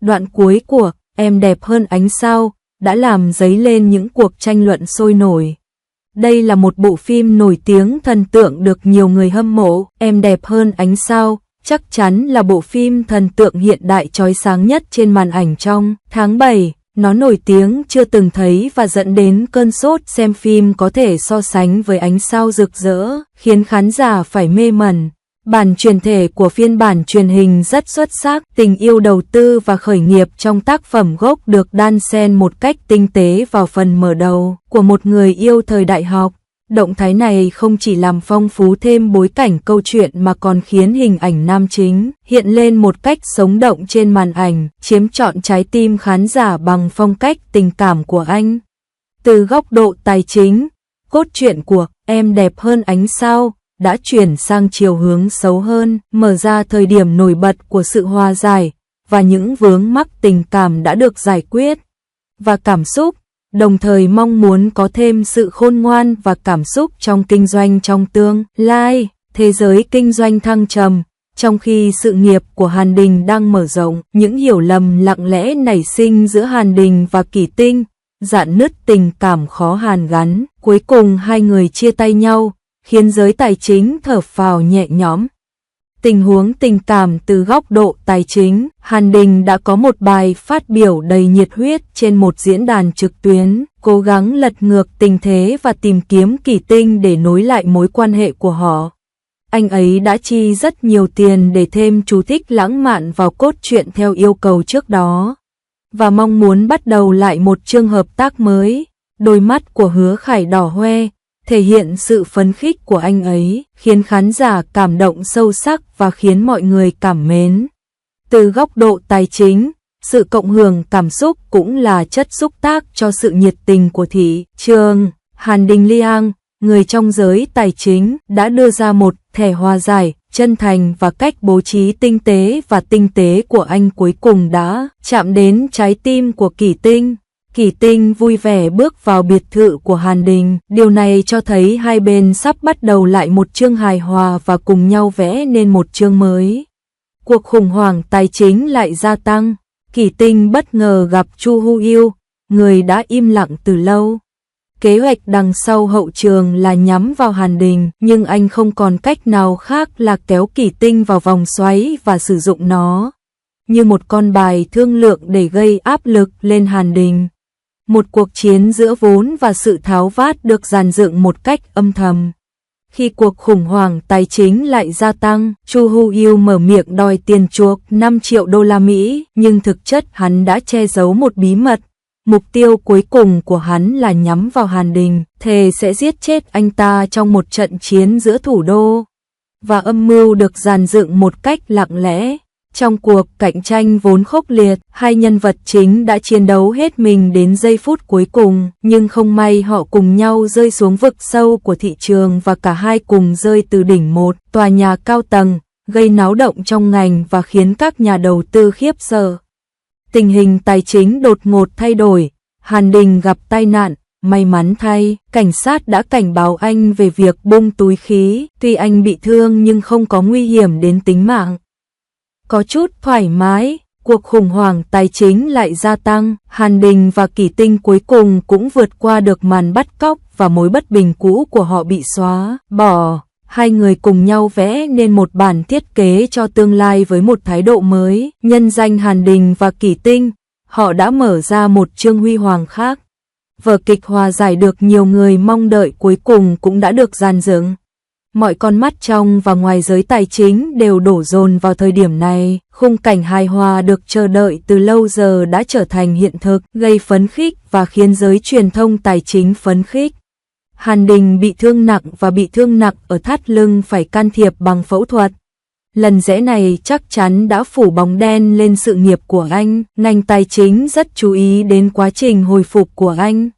Đoạn cuối của Em đẹp hơn ánh sao đã làm dấy lên những cuộc tranh luận sôi nổi. Đây là một bộ phim nổi tiếng thần tượng được nhiều người hâm mộ. Em đẹp hơn ánh sao chắc chắn là bộ phim thần tượng hiện đại chói sáng nhất trên màn ảnh trong tháng 7. Nó nổi tiếng chưa từng thấy và dẫn đến cơn sốt xem phim có thể so sánh với ánh sao rực rỡ, khiến khán giả phải mê mẩn. Bản truyền thể của phiên bản truyền hình rất xuất sắc, tình yêu đầu tư và khởi nghiệp trong tác phẩm gốc được đan xen một cách tinh tế vào phần mở đầu của một người yêu thời đại học. Động thái này không chỉ làm phong phú thêm bối cảnh câu chuyện mà còn khiến hình ảnh nam chính hiện lên một cách sống động trên màn ảnh, chiếm trọn trái tim khán giả bằng phong cách tình cảm của anh. Từ góc độ tài chính, cốt truyện của Em đẹp hơn ánh sao đã chuyển sang chiều hướng xấu hơn, mở ra thời điểm nổi bật của sự hòa giải và những vướng mắc tình cảm đã được giải quyết và cảm xúc, đồng thời mong muốn có thêm sự khôn ngoan và cảm xúc trong kinh doanh trong tương lai. Thế giới kinh doanh thăng trầm, trong khi sự nghiệp của Hàn Đình đang mở rộng, những hiểu lầm lặng lẽ nảy sinh giữa Hàn Đình và Kỷ Tinh, rạn nứt tình cảm khó hàn gắn. Cuối cùng hai người chia tay nhau, khiến giới tài chính thở phào nhẹ nhõm. Tình huống tình cảm từ góc độ tài chính, Hàn Đình đã có một bài phát biểu đầy nhiệt huyết trên một diễn đàn trực tuyến, cố gắng lật ngược tình thế và tìm kiếm Kỷ Tinh để nối lại mối quan hệ của họ. Anh ấy đã chi rất nhiều tiền để thêm chú thích lãng mạn vào cốt truyện theo yêu cầu trước đó, và mong muốn bắt đầu lại một chương hợp tác mới. Đôi mắt của Hứa Khải đỏ hoe, thể hiện sự phấn khích của anh ấy, khiến khán giả cảm động sâu sắc và khiến mọi người cảm mến. Từ góc độ tài chính, sự cộng hưởng cảm xúc cũng là chất xúc tác cho sự nhiệt tình của thị trường. Hàn Đình Liang, người trong giới tài chính, đã đưa ra một thẻ hòa giải, chân thành và cách bố trí tinh tế của anh cuối cùng đã chạm đến trái tim của Kỷ Tinh. Kỷ Tinh vui vẻ bước vào biệt thự của Hàn Đình, điều này cho thấy hai bên sắp bắt đầu lại một chương hài hòa và cùng nhau vẽ nên một chương mới. Cuộc khủng hoảng tài chính lại gia tăng, Kỷ Tinh bất ngờ gặp Chu Hu Yêu, người đã im lặng từ lâu. Kế hoạch đằng sau hậu trường là nhắm vào Hàn Đình, nhưng anh không còn cách nào khác là kéo Kỷ Tinh vào vòng xoáy và sử dụng nó như một con bài thương lượng để gây áp lực lên Hàn Đình. Một cuộc chiến giữa vốn và sự tháo vát được dàn dựng một cách âm thầm. Khi cuộc khủng hoảng tài chính lại gia tăng, Chu Hu Yêu mở miệng đòi tiền chuộc 5 triệu đô la Mỹ, nhưng thực chất hắn đã che giấu một bí mật. Mục tiêu cuối cùng của hắn là nhắm vào Hàn Đình, thề sẽ giết chết anh ta trong một trận chiến giữa thủ đô. Và âm mưu được dàn dựng một cách lặng lẽ. Trong cuộc cạnh tranh vốn khốc liệt, hai nhân vật chính đã chiến đấu hết mình đến giây phút cuối cùng, nhưng không may họ cùng nhau rơi xuống vực sâu của thị trường và cả hai cùng rơi từ đỉnh một tòa nhà cao tầng, gây náo động trong ngành và khiến các nhà đầu tư khiếp sợ. Tình hình tài chính đột ngột thay đổi, Hàn Đình gặp tai nạn, may mắn thay, cảnh sát đã cảnh báo anh về việc bung túi khí, tuy anh bị thương nhưng không có nguy hiểm đến tính mạng. Có chút thoải mái, cuộc khủng hoảng tài chính lại gia tăng, Hàn Đình và Kỷ Tinh cuối cùng cũng vượt qua được màn bắt cóc và mối bất bình cũ của họ bị xóa bỏ. Hai người cùng nhau vẽ nên một bản thiết kế cho tương lai với một thái độ mới, nhân danh Hàn Đình và Kỷ Tinh, họ đã mở ra một chương huy hoàng khác. Vở kịch hòa giải được nhiều người mong đợi cuối cùng cũng đã được dàn dựng. Mọi con mắt trong và ngoài giới tài chính đều đổ dồn vào thời điểm này, khung cảnh hài hòa được chờ đợi từ lâu giờ đã trở thành hiện thực, gây phấn khích và khiến giới truyền thông tài chính phấn khích. Hàn Đình bị thương nặng ở thắt lưng phải can thiệp bằng phẫu thuật. Lần rẽ này chắc chắn đã phủ bóng đen lên sự nghiệp của anh, ngành tài chính rất chú ý đến quá trình hồi phục của anh.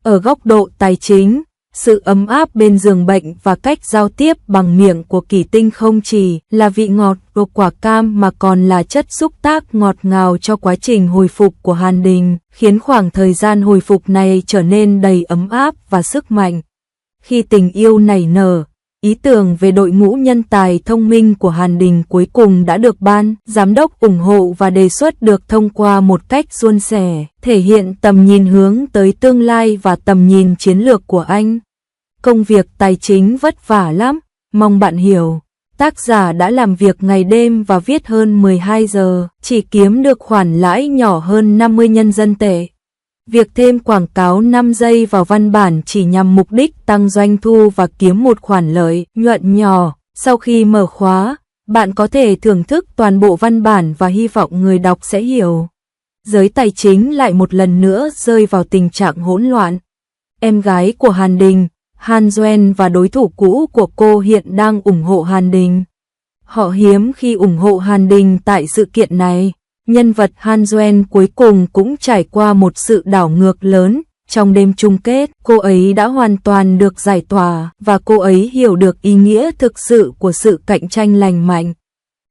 Ở góc độ tài chính, sự ấm áp bên giường bệnh và cách giao tiếp bằng miệng của Kỷ Tinh không chỉ là vị ngọt của quả cam mà còn là chất xúc tác ngọt ngào cho quá trình hồi phục của Hàn Đình, khiến khoảng thời gian hồi phục này trở nên đầy ấm áp và sức mạnh. Khi tình yêu nảy nở, Ý tưởng về đội ngũ nhân tài thông minh của Hàn Đình cuối cùng đã được ban giám đốc ủng hộ và đề xuất được thông qua một cách suôn sẻ, thể hiện tầm nhìn hướng tới tương lai và tầm nhìn chiến lược của anh. Công việc tài chính vất vả lắm, mong bạn hiểu. Tác giả đã làm việc ngày đêm và viết hơn 12 giờ, chỉ kiếm được khoản lãi nhỏ hơn 50 nhân dân tệ. Việc thêm quảng cáo 5 giây vào văn bản chỉ nhằm mục đích tăng doanh thu và kiếm một khoản lợi nhuận nhỏ. Sau khi mở khóa, bạn có thể thưởng thức toàn bộ văn bản và hy vọng người đọc sẽ hiểu. Giới tài chính lại một lần nữa rơi vào tình trạng hỗn loạn. Em gái của Hàn Đình, Han Duyen và đối thủ cũ của cô hiện đang ủng hộ Hàn Đình. Họ hiếm khi ủng hộ Hàn Đình tại sự kiện này. Nhân vật Han Duyen cuối cùng cũng trải qua một sự đảo ngược lớn. Trong đêm chung kết, cô ấy đã hoàn toàn được giải tỏa và cô ấy hiểu được ý nghĩa thực sự của sự cạnh tranh lành mạnh.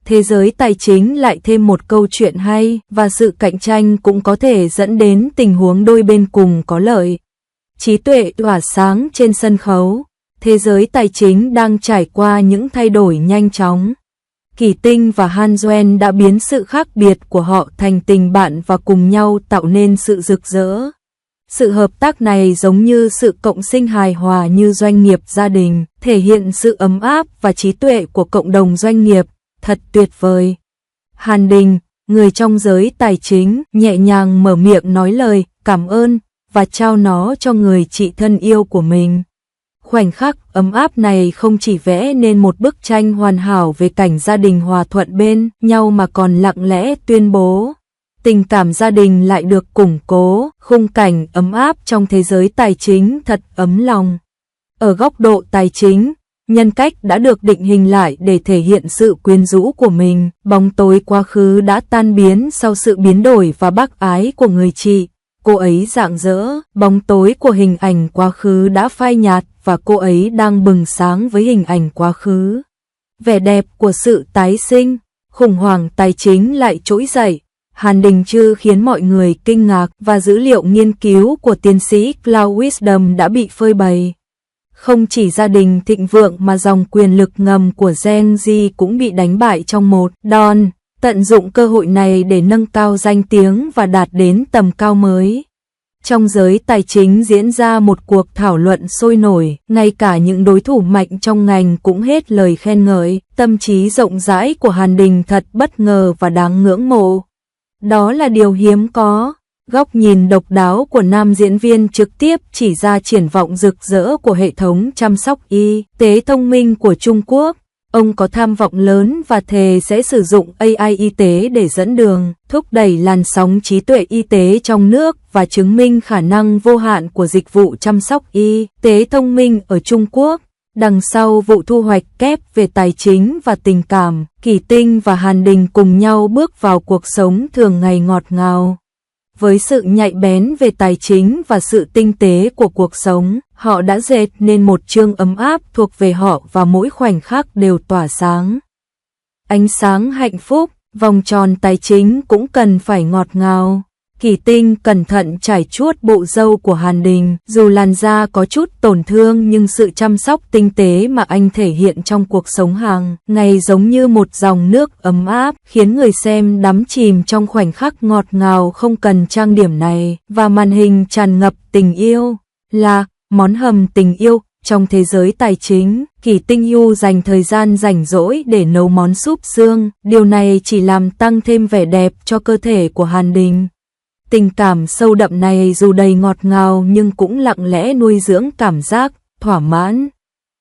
Thế giới tài chính lại thêm một câu chuyện hay và sự cạnh tranh cũng có thể dẫn đến tình huống đôi bên cùng có lợi. Trí tuệ tỏa sáng trên sân khấu. Thế giới tài chính đang trải qua những thay đổi nhanh chóng. Kỳ Tinh và Han Duyen đã biến sự khác biệt của họ thành tình bạn và cùng nhau tạo nên sự rực rỡ. Sự hợp tác này giống như sự cộng sinh hài hòa như doanh nghiệp gia đình, thể hiện sự ấm áp và trí tuệ của cộng đồng doanh nghiệp, thật tuyệt vời. Hàn Đình, người trong giới tài chính, nhẹ nhàng mở miệng nói lời cảm ơn và trao nó cho người chị thân yêu của mình. Khoảnh khắc ấm áp này không chỉ vẽ nên một bức tranh hoàn hảo về cảnh gia đình hòa thuận bên nhau mà còn lặng lẽ tuyên bố. Tình cảm gia đình lại được củng cố, khung cảnh ấm áp trong thế giới tài chính thật ấm lòng. Ở góc độ tài chính, nhân cách đã được định hình lại để thể hiện sự quyến rũ của mình, bóng tối quá khứ đã tan biến sau sự biến đổi và bác ái của người chị. Cô ấy rạng rỡ, bóng tối của hình ảnh quá khứ đã phai nhạt và cô ấy đang bừng sáng với hình ảnh quá khứ. Vẻ đẹp của sự tái sinh, khủng hoảng tài chính lại trỗi dậy. Hàn Đình Trư khiến mọi người kinh ngạc và dữ liệu nghiên cứu của tiến sĩ Cloud Wisdom đã bị phơi bày. Không chỉ gia đình thịnh vượng mà dòng quyền lực ngầm của Gen Z cũng bị đánh bại trong một đòn. Tận dụng cơ hội này để nâng cao danh tiếng và đạt đến tầm cao mới. Trong giới tài chính diễn ra một cuộc thảo luận sôi nổi, ngay cả những đối thủ mạnh trong ngành cũng hết lời khen ngợi, tâm trí rộng rãi của Hàn Đình thật bất ngờ và đáng ngưỡng mộ. Đó là điều hiếm có. Góc nhìn độc đáo của nam diễn viên trực tiếp chỉ ra triển vọng rực rỡ của hệ thống chăm sóc y tế thông minh của Trung Quốc. Ông có tham vọng lớn và thề sẽ sử dụng AI y tế để dẫn đường, thúc đẩy làn sóng trí tuệ y tế trong nước và chứng minh khả năng vô hạn của dịch vụ chăm sóc y tế thông minh ở Trung Quốc. Đằng sau vụ thu hoạch kép về tài chính và tình cảm, Kỳ Tinh và Hàn Đình cùng nhau bước vào cuộc sống thường ngày ngọt ngào. Với sự nhạy bén về tài chính và sự tinh tế của cuộc sống, họ đã dệt nên một chương ấm áp thuộc về họ và mỗi khoảnh khắc đều tỏa sáng. Ánh sáng hạnh phúc, vòng tròn tài chính cũng cần phải ngọt ngào. Kỳ Tinh cẩn thận trải chuốt bộ râu của Hàn Đình, dù làn da có chút tổn thương nhưng sự chăm sóc tinh tế mà anh thể hiện trong cuộc sống hàng ngày giống như một dòng nước ấm áp, khiến người xem đắm chìm trong khoảnh khắc ngọt ngào không cần trang điểm này, và màn hình tràn ngập tình yêu. Là món hầm tình yêu. Trong thế giới tài chính, Kỳ Tinh Yu dành thời gian rảnh rỗi để nấu món súp xương, điều này chỉ làm tăng thêm vẻ đẹp cho cơ thể của Hàn Đình. Tình cảm sâu đậm này dù đầy ngọt ngào nhưng cũng lặng lẽ nuôi dưỡng cảm giác thỏa mãn.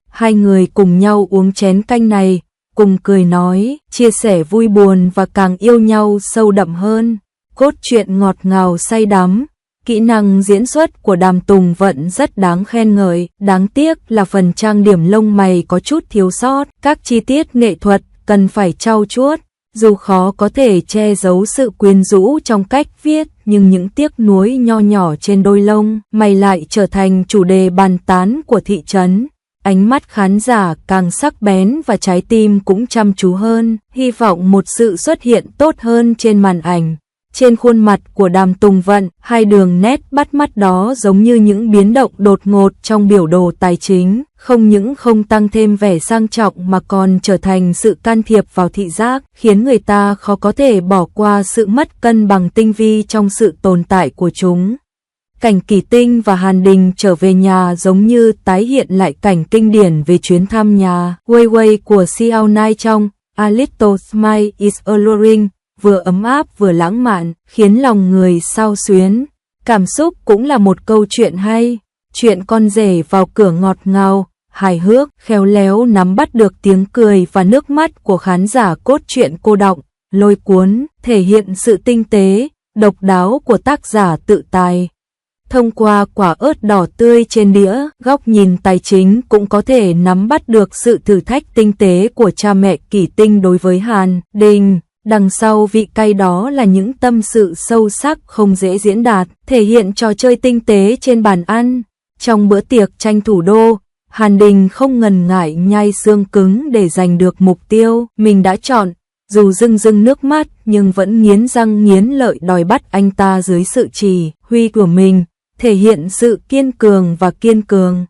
Hai người cùng nhau uống chén canh này, cùng cười nói, chia sẻ vui buồn và càng yêu nhau sâu đậm hơn. Cốt truyện ngọt ngào say đắm. Kỹ năng diễn xuất của Đàm Tùng Vận rất đáng khen ngợi, đáng tiếc là phần trang điểm lông mày có chút thiếu sót, các chi tiết nghệ thuật cần phải trau chuốt. Dù khó có thể che giấu sự quyến rũ trong cách viết, nhưng những tiếc nuối nho nhỏ trên đôi lông mày lại trở thành chủ đề bàn tán của thị trấn. Ánh mắt khán giả càng sắc bén và trái tim cũng chăm chú hơn, hy vọng một sự xuất hiện tốt hơn trên màn ảnh. Trên khuôn mặt của Đàm Tùng Vận, hai đường nét bắt mắt đó giống như những biến động đột ngột trong biểu đồ tài chính, không những không tăng thêm vẻ sang trọng mà còn trở thành sự can thiệp vào thị giác, khiến người ta khó có thể bỏ qua sự mất cân bằng tinh vi trong sự tồn tại của chúng. Cảnh Kỳ Tinh và Hàn Đình trở về nhà giống như tái hiện lại cảnh kinh điển về chuyến thăm nhà Wei Wei của Xiao Nai trong A Little Smile is Alluring, vừa ấm áp vừa lãng mạn, khiến lòng người xao xuyến. Cảm xúc cũng là một câu chuyện hay, chuyện con rể vào cửa ngọt ngào, hài hước, khéo léo nắm bắt được tiếng cười và nước mắt của khán giả, cốt truyện cô đọng, lôi cuốn, thể hiện sự tinh tế, độc đáo của tác giả tự tài. Thông qua quả ớt đỏ tươi trên đĩa, góc nhìn tài chính cũng có thể nắm bắt được sự thử thách tinh tế của cha mẹ Kỳ Tinh đối với Hàn Đình. Đằng sau vị cay đó là những tâm sự sâu sắc không dễ diễn đạt, thể hiện trò chơi tinh tế trên bàn ăn. Trong bữa tiệc tranh thủ đô, Hàn Đình không ngần ngại nhai xương cứng để giành được mục tiêu mình đã chọn, dù rưng rưng nước mắt nhưng vẫn nghiến răng nghiến lợi đòi bắt anh ta dưới sự chỉ huy của mình, thể hiện sự kiên cường và kiên cường.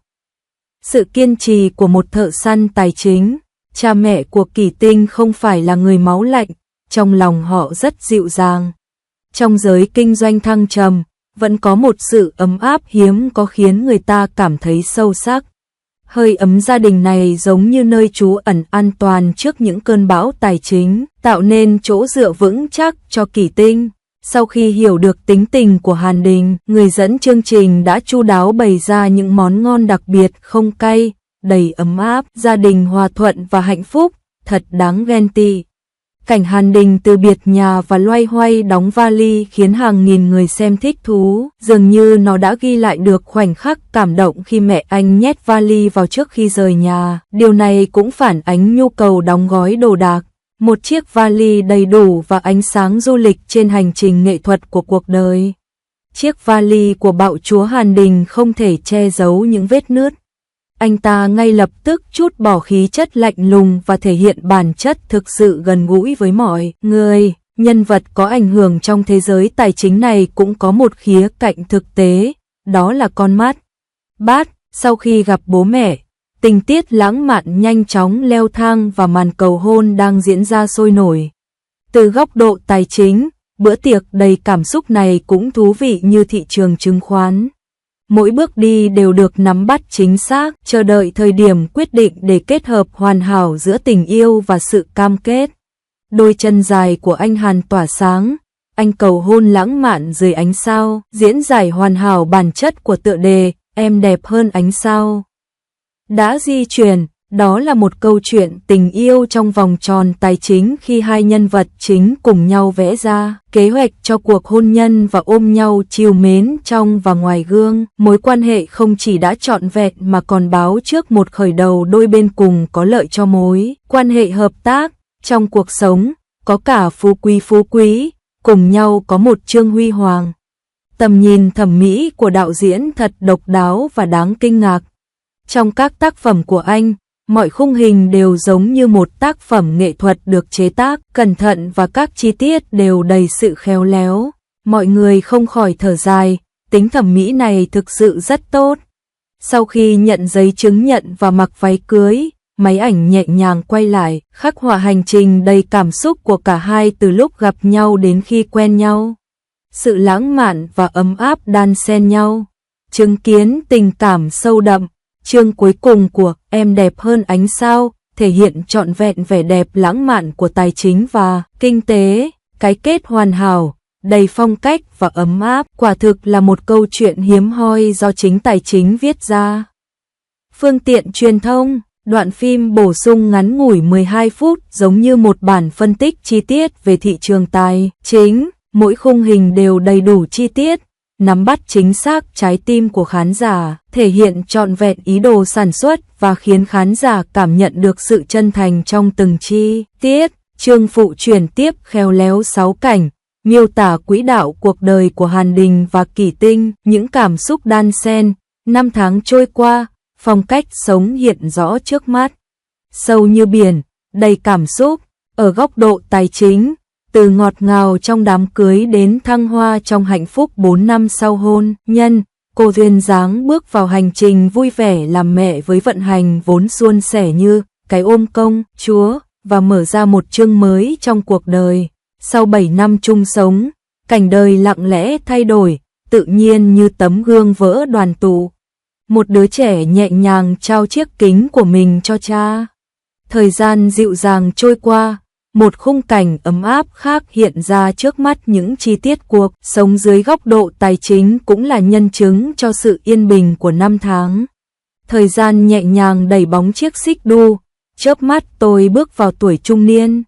Sự kiên trì của một thợ săn tài chính. Cha mẹ của Kỳ Tinh không phải là người máu lạnh, trong lòng họ rất dịu dàng. Trong giới kinh doanh thăng trầm, vẫn có một sự ấm áp hiếm có khiến người ta cảm thấy sâu sắc. Hơi ấm gia đình này giống như nơi trú ẩn an toàn trước những cơn bão tài chính, tạo nên chỗ dựa vững chắc cho Kỳ Tinh. Sau khi hiểu được tính tình của Hàn Đình, người dẫn chương trình đã chu đáo bày ra những món ngon đặc biệt không cay, đầy ấm áp, gia đình hòa thuận và hạnh phúc, thật đáng ghen tị. Cảnh Hàn Đình từ biệt nhà và loay hoay đóng vali khiến hàng nghìn người xem thích thú, dường như nó đã ghi lại được khoảnh khắc cảm động khi mẹ anh nhét vali vào trước khi rời nhà. Điều này cũng phản ánh nhu cầu đóng gói đồ đạc. Một chiếc vali đầy đủ và ánh sáng du lịch trên hành trình nghệ thuật của cuộc đời. Chiếc vali của bạo chúa Hàn Đình không thể che giấu những vết nứt. Anh ta ngay lập tức trút bỏ khí chất lạnh lùng và thể hiện bản chất thực sự gần gũi với mọi người. Nhân vật có ảnh hưởng trong thế giới tài chính này cũng có một khía cạnh thực tế, đó là con mắt. Bát, sau khi gặp bố mẹ, tình tiết lãng mạn nhanh chóng leo thang và màn cầu hôn đang diễn ra sôi nổi. Từ góc độ tài chính, bữa tiệc đầy cảm xúc này cũng thú vị như thị trường chứng khoán. Mỗi bước đi đều được nắm bắt chính xác, chờ đợi thời điểm quyết định để kết hợp hoàn hảo giữa tình yêu và sự cam kết. Đôi chân dài của anh Hàn tỏa sáng, anh cầu hôn lãng mạn dưới ánh sao, diễn giải hoàn hảo bản chất của tựa đề, em đẹp hơn ánh sao. Đã di chuyển, đó là một câu chuyện tình yêu trong vòng tròn tài chính khi hai nhân vật chính cùng nhau vẽ ra kế hoạch cho cuộc hôn nhân và ôm nhau trìu mến trong và ngoài gương. Mối quan hệ không chỉ đã trọn vẹn mà còn báo trước một khởi đầu đôi bên cùng có lợi cho mối quan hệ hợp tác. Trong cuộc sống, có cả phú quý, cùng nhau có một chương huy hoàng. Tầm nhìn thẩm mỹ của đạo diễn thật độc đáo và đáng kinh ngạc. Trong các tác phẩm của anh, mọi khung hình đều giống như một tác phẩm nghệ thuật được chế tác cẩn thận và các chi tiết đều đầy sự khéo léo. Mọi người không khỏi thở dài, tính thẩm mỹ này thực sự rất tốt. Sau khi nhận giấy chứng nhận và mặc váy cưới, máy ảnh nhẹ nhàng quay lại, khắc họa hành trình đầy cảm xúc của cả hai từ lúc gặp nhau đến khi quen nhau. Sự lãng mạn và ấm áp đan xen nhau, chứng kiến tình cảm sâu đậm. Chương cuối cùng của Em đẹp hơn ánh sao thể hiện trọn vẹn vẻ đẹp lãng mạn của tài chính và kinh tế, cái kết hoàn hảo, đầy phong cách và ấm áp, quả thực là một câu chuyện hiếm hoi do chính tài chính viết ra. Phương tiện truyền thông, đoạn phim bổ sung ngắn ngủi 12 phút giống như một bản phân tích chi tiết về thị trường tài chính, mỗi khung hình đều đầy đủ chi tiết, nắm bắt chính xác trái tim của khán giả, thể hiện trọn vẹn ý đồ sản xuất và khiến khán giả cảm nhận được sự chân thành trong từng chi tiết. Chương phụ chuyển tiếp khéo léo 6 cảnh, miêu tả quỹ đạo cuộc đời của Hàn Đình và Kỳ Tinh, những cảm xúc đan xen, năm tháng trôi qua, phong cách sống hiện rõ trước mắt. Sâu như biển, đầy cảm xúc, ở góc độ tài chính, từ ngọt ngào trong đám cưới đến thăng hoa trong hạnh phúc 4 năm sau hôn nhân, cô duyên dáng bước vào hành trình vui vẻ làm mẹ với vận hành vốn suôn sẻ như cái ôm công chúa và mở ra một chương mới trong cuộc đời. Sau 7 năm chung sống, cảnh đời lặng lẽ thay đổi, tự nhiên như tấm gương vỡ đoàn tụ. Một đứa trẻ nhẹ nhàng trao chiếc kính của mình cho cha. Thời gian dịu dàng trôi qua, một khung cảnh ấm áp khác hiện ra trước mắt. Những chi tiết cuộc sống dưới góc độ tài chính cũng là nhân chứng cho sự yên bình của năm tháng. Thời gian nhẹ nhàng đẩy bóng chiếc xích đu, chớp mắt tôi bước vào tuổi trung niên.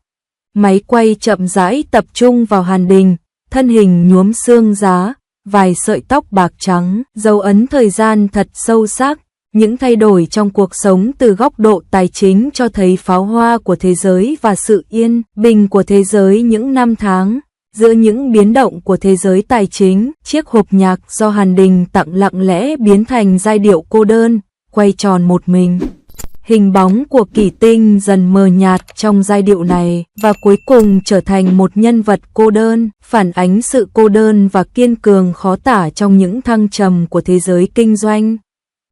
Máy quay chậm rãi tập trung vào Hàn Đình, thân hình nhuốm xương giá, vài sợi tóc bạc trắng, dấu ấn thời gian thật sâu sắc. Những thay đổi trong cuộc sống từ góc độ tài chính cho thấy pháo hoa của thế giới và sự yên bình của thế giới những năm tháng. Giữa những biến động của thế giới tài chính, chiếc hộp nhạc do Hàn Đình tặng lặng lẽ biến thành giai điệu cô đơn, quay tròn một mình. Hình bóng của Kỷ Tinh dần mờ nhạt trong giai điệu này và cuối cùng trở thành một nhân vật cô đơn, phản ánh sự cô đơn và kiên cường khó tả trong những thăng trầm của thế giới kinh doanh.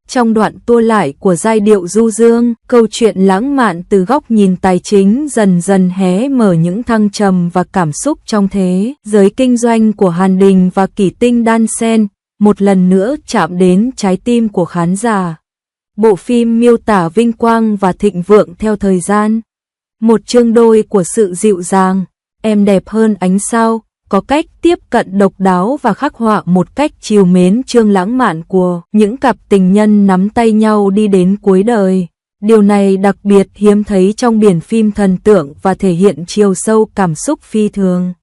Trong đoạn tua lại của giai điệu du dương, câu chuyện lãng mạn từ góc nhìn tài chính dần dần hé mở những thăng trầm và cảm xúc trong thế giới kinh doanh của Hàn Đình và Kỷ Tinh đan xen, một lần nữa chạm đến trái tim của khán giả. Bộ phim miêu tả vinh quang và thịnh vượng theo thời gian. Một chương đôi của sự dịu dàng, em đẹp hơn ánh sao, có cách tiếp cận độc đáo và khắc họa một cách trìu mến chương lãng mạn của những cặp tình nhân nắm tay nhau đi đến cuối đời. Điều này đặc biệt hiếm thấy trong biển phim thần tượng và thể hiện chiều sâu cảm xúc phi thường.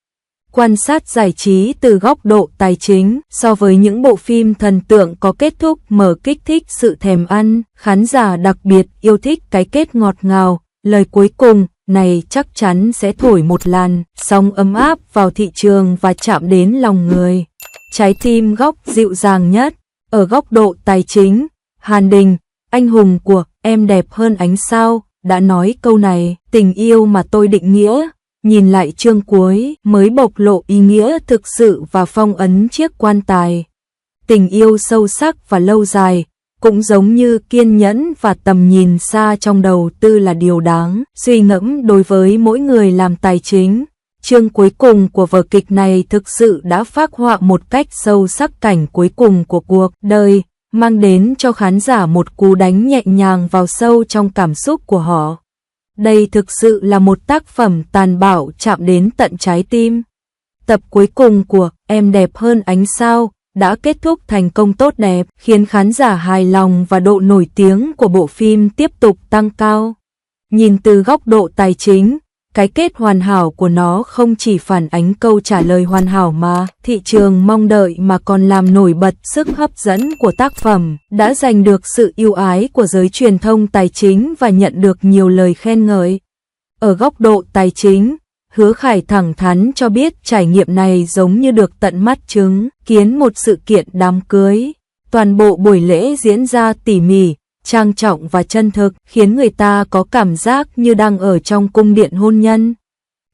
Quan sát giải trí từ góc độ tài chính, so với những bộ phim thần tượng có kết thúc mở kích thích sự thèm ăn, khán giả đặc biệt yêu thích cái kết ngọt ngào, lời cuối cùng này chắc chắn sẽ thổi một làn sóng ấm áp vào thị trường và chạm đến lòng người. Trái tim góc dịu dàng nhất, ở góc độ tài chính, Hàn Đình, anh hùng của em đẹp hơn ánh sao, đã nói câu này, tình yêu mà tôi định nghĩa. Nhìn lại chương cuối mới bộc lộ ý nghĩa thực sự và phong ấn chiếc quan tài. Tình yêu sâu sắc và lâu dài, cũng giống như kiên nhẫn và tầm nhìn xa trong đầu tư là điều đáng suy ngẫm đối với mỗi người làm tài chính. Chương cuối cùng của vở kịch này thực sự đã phác họa một cách sâu sắc cảnh cuối cùng của cuộc đời, mang đến cho khán giả một cú đánh nhẹ nhàng vào sâu trong cảm xúc của họ. Đây thực sự là một tác phẩm tàn bạo chạm đến tận trái tim. Tập cuối cùng của Em đẹp hơn ánh sao đã kết thúc thành công tốt đẹp, khiến khán giả hài lòng và độ nổi tiếng của bộ phim tiếp tục tăng cao. Nhìn từ góc độ tài chính, cái kết hoàn hảo của nó không chỉ phản ánh câu trả lời hoàn hảo mà thị trường mong đợi mà còn làm nổi bật sức hấp dẫn của tác phẩm, đã giành được sự yêu ái của giới truyền thông tài chính và nhận được nhiều lời khen ngợi. Ở góc độ tài chính, Hứa Khải thẳng thắn cho biết trải nghiệm này giống như được tận mắt chứng kiến một sự kiện đám cưới. Toàn bộ buổi lễ diễn ra tỉ mỉ, trang trọng và chân thực, khiến người ta có cảm giác như đang ở trong cung điện hôn nhân.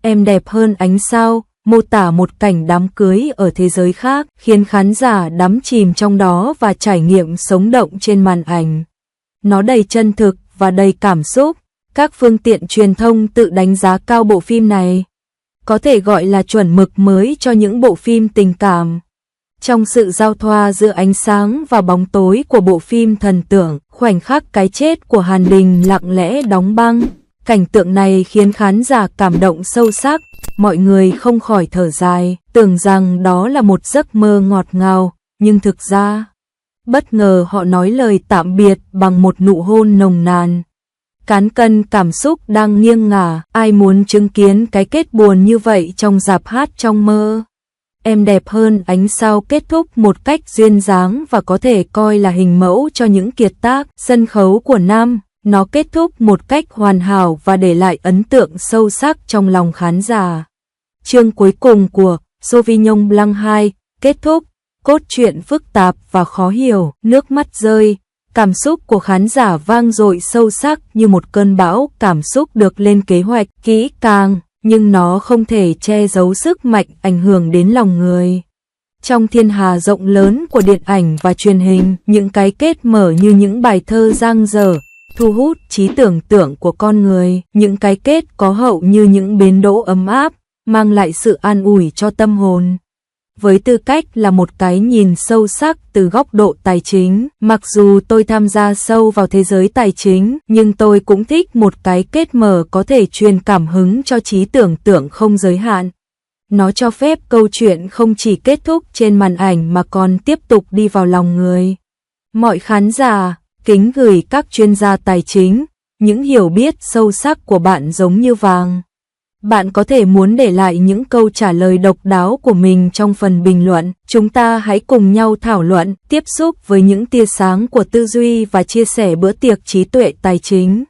Em đẹp hơn ánh sao, mô tả một cảnh đám cưới ở thế giới khác, khiến khán giả đắm chìm trong đó và trải nghiệm sống động trên màn ảnh. Nó đầy chân thực và đầy cảm xúc. Các phương tiện truyền thông tự đánh giá cao bộ phim này, có thể gọi là chuẩn mực mới cho những bộ phim tình cảm. Trong sự giao thoa giữa ánh sáng và bóng tối của bộ phim thần tượng, khoảnh khắc cái chết của Hàn Đình lặng lẽ đóng băng, cảnh tượng này khiến khán giả cảm động sâu sắc, mọi người không khỏi thở dài, tưởng rằng đó là một giấc mơ ngọt ngào, nhưng thực ra, bất ngờ họ nói lời tạm biệt bằng một nụ hôn nồng nàn. Cán cân cảm xúc đang nghiêng ngả, ai muốn chứng kiến cái kết buồn như vậy trong rạp hát trong mơ. Em đẹp hơn ánh sao kết thúc một cách duyên dáng và có thể coi là hình mẫu cho những kiệt tác sân khấu của năm. Nó kết thúc một cách hoàn hảo và để lại ấn tượng sâu sắc trong lòng khán giả. Chương cuối cùng của Sauvignon Blanc 2 kết thúc, cốt truyện phức tạp và khó hiểu, nước mắt rơi. Cảm xúc của khán giả vang dội sâu sắc như một cơn bão cảm xúc được lên kế hoạch kỹ càng. nhưng nó không thể che giấu sức mạnh ảnh hưởng đến lòng người. Trong thiên hà rộng lớn của điện ảnh và truyền hình, những cái kết mở như những bài thơ dang dở, thu hút trí tưởng tượng của con người, những cái kết có hậu như những bến đỗ ấm áp, mang lại sự an ủi cho tâm hồn. Với tư cách là một cái nhìn sâu sắc từ góc độ tài chính, mặc dù tôi tham gia sâu vào thế giới tài chính, nhưng tôi cũng thích một cái kết mở có thể truyền cảm hứng cho trí tưởng tượng không giới hạn. Nó cho phép câu chuyện không chỉ kết thúc trên màn ảnh mà còn tiếp tục đi vào lòng người. Mọi khán giả, kính gửi các chuyên gia tài chính, những hiểu biết sâu sắc của bạn giống như vàng. Bạn có thể muốn để lại những câu trả lời độc đáo của mình trong phần bình luận. Chúng ta hãy cùng nhau thảo luận, tiếp xúc với những tia sáng của tư duy và chia sẻ bữa tiệc trí tuệ tài chính.